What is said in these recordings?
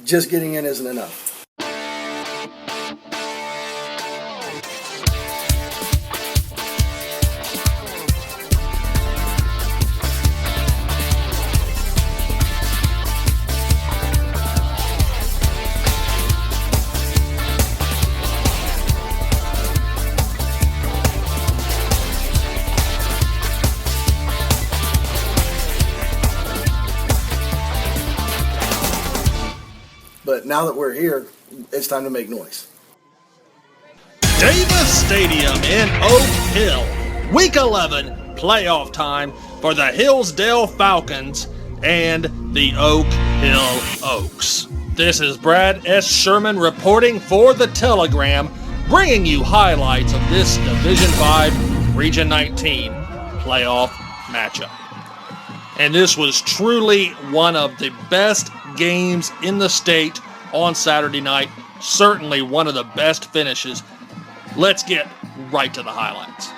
just getting in isn't enough. But now that we're here, it's time to make noise. Davis Stadium in Oak Hill. Week 11 playoff time for the Hillsdale Falcons and the Oak Hill Oaks. This is Brad S. Sherman reporting for the Telegram, bringing you highlights of this Division 5 Region 19 playoff matchup. And this was truly one of the best games in the state on Saturday night. Certainly one of the best finishes. Let's get right to the highlights.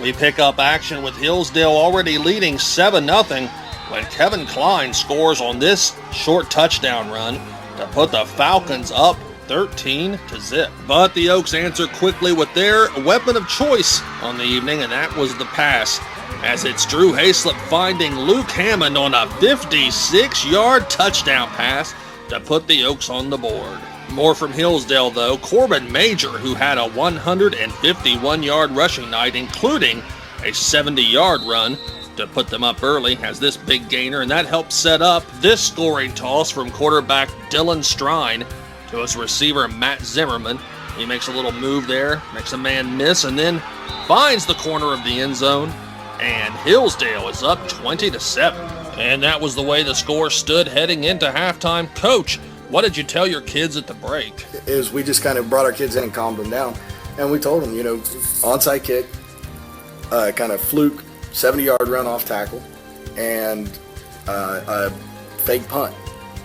We pick up action with Hillsdale already leading 7-0 when Kevin Klein scores on this short touchdown run to put the Falcons up 13-0. But the Oaks answer quickly with their weapon of choice on the evening, and that was the pass, as it's Drew Hayslip finding Luke Hammond on a 56-yard touchdown pass to put the Oaks on the board. More from Hillsdale, though. Corbin Major, who had a 151-yard rushing night, including a 70-yard run to put them up early, has this big gainer, and that helped set up this scoring toss from quarterback Dylan Strine to his receiver Matt Zimmerman. He makes a little move there, makes a man miss, and then finds the corner of the end zone, and Hillsdale is up 20-7. And that was the way the score stood heading into halftime. Coach, what did you tell your kids at the break? Is we just kind of brought our kids in and calmed them down, and we told them, onside kick, kind of fluke, 70-yard run off tackle, and a fake punt.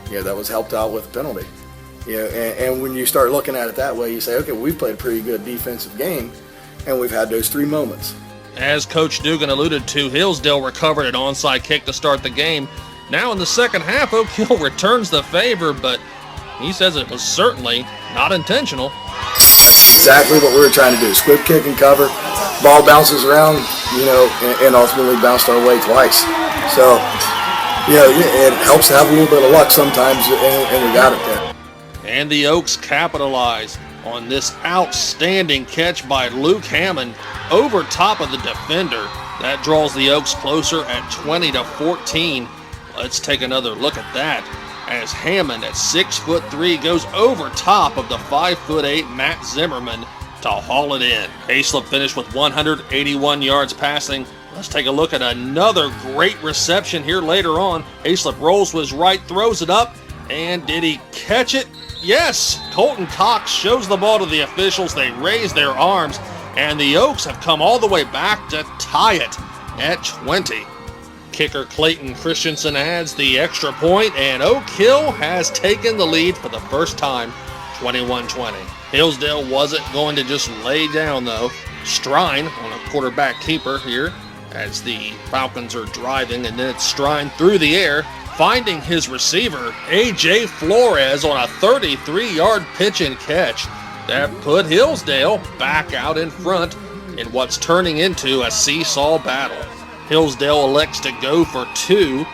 That was helped out with a penalty. And when you start looking at it that way, you say, okay, we played a pretty good defensive game, and we've had those three moments. As Coach Dugan alluded to, Hillsdale recovered an onside kick to start the game. Now in the second half, Oak Hill returns the favor, but he says it was certainly not intentional. That's exactly what we were trying to do. Squib kick and cover. Ball bounces around, and ultimately bounced our way twice. So, it helps to have a little bit of luck sometimes, and we got it there. And the Oaks capitalize on this outstanding catch by Luke Hammond over top of the defender. That draws the Oaks closer at 20-14. Let's take another look at that, as Hammond at 6'3" goes over top of the 5'8" Matt Zimmerman to haul it in. Hayslip finished with 181 yards passing. Let's take a look at another great reception here later on. Hayslip rolls to his right, throws it up, and did he catch it? Yes! Colton Cox shows the ball to the officials. They raise their arms, and the Oaks have come all the way back to tie it at 20. Kicker Clayton Christensen adds the extra point, and Oak Hill has taken the lead for the first time, 21-20. Hillsdale wasn't going to just lay down, though. Strine on a quarterback keeper here as the Falcons are driving, and then it's Strine through the air, finding his receiver, A.J. Flores, on a 33-yard pitch and catch that put Hillsdale back out in front in what's turning into a seesaw battle. Hillsdale elects to go for two,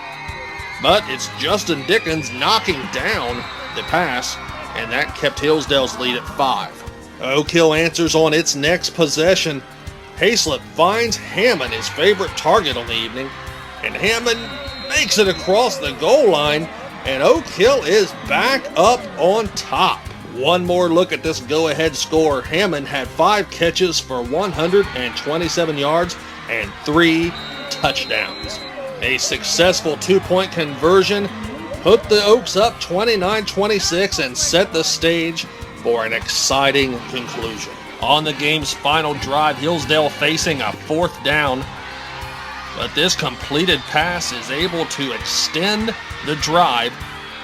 but it's Justin Dickens knocking down the pass, and that kept Hillsdale's lead at 5. Oak Hill answers on its next possession. Hayslip finds Hammond, his favorite target on the evening, and Hammond makes it across the goal line, and Oak Hill is back up on top. One more look at this go-ahead score. Hammond had 5 catches for 127 yards and 3 touchdowns. A successful 2-point conversion put the Oaks up 29-26 and set the stage for an exciting conclusion. On the game's final drive, Hillsdale facing a 4th down, but this completed pass is able to extend the drive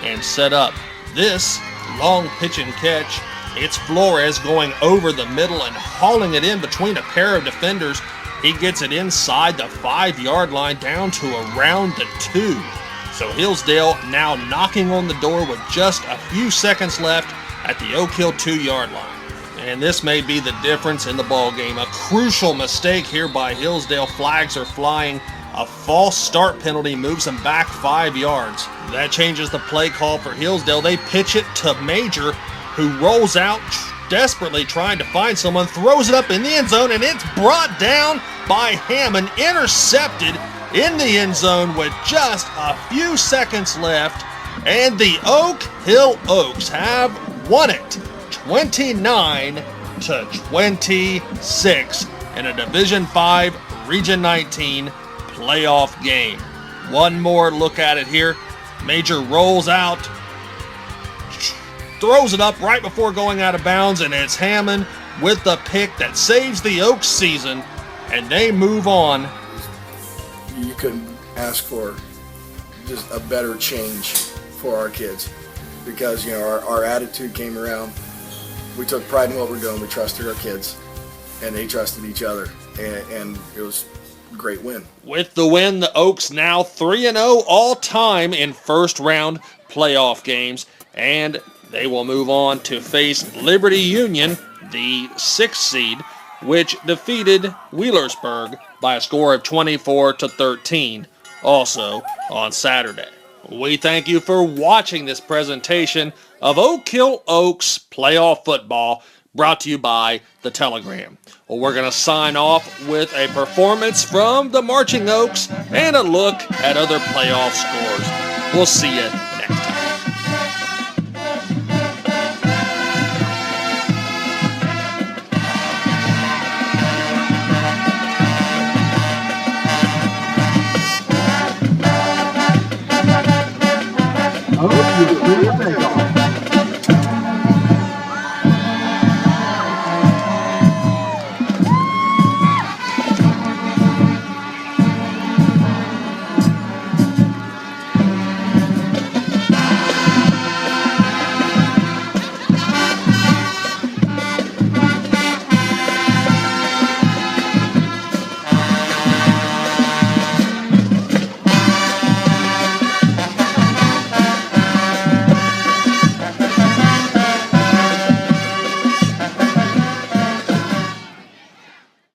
and set up this long pitch and catch. It's Flores going over the middle and hauling it in between a pair of defenders. He gets it inside the 5-yard line down to around the 2. So Hillsdale now knocking on the door with just a few seconds left at the Oak Hill 2-yard line. And this may be the difference in the ball game. A crucial mistake here by Hillsdale. Flags are flying. A false start penalty moves them back 5 yards. That changes the play call for Hillsdale. They pitch it to Major, who rolls out desperately trying to find someone, throws it up in the end zone, and it's brought down by Hammond, intercepted in the end zone with just a few seconds left, and the Oak Hill Oaks have won it 29-26 in a Division 5 Region 19 playoff game. One more look at it here. Major rolls out, throws it up right before going out of bounds, and it's Hammond with the pick that saves the Oaks season, and they move on. You couldn't ask for just a better change for our kids, because our attitude came around. We took pride in what we're doing. We trusted our kids, and they trusted each other, and it was a great win. With the win, the Oaks now 3-0 all-time in first-round playoff games, and they will move on to face Liberty Union, the 6th seed, which defeated Wheelersburg by a score of 24-13, also on Saturday. We thank you for watching this presentation of Oak Hill Oaks playoff football, brought to you by The Telegram. Well, we're going to sign off with a performance from the Marching Oaks and a look at other playoff scores. We'll see you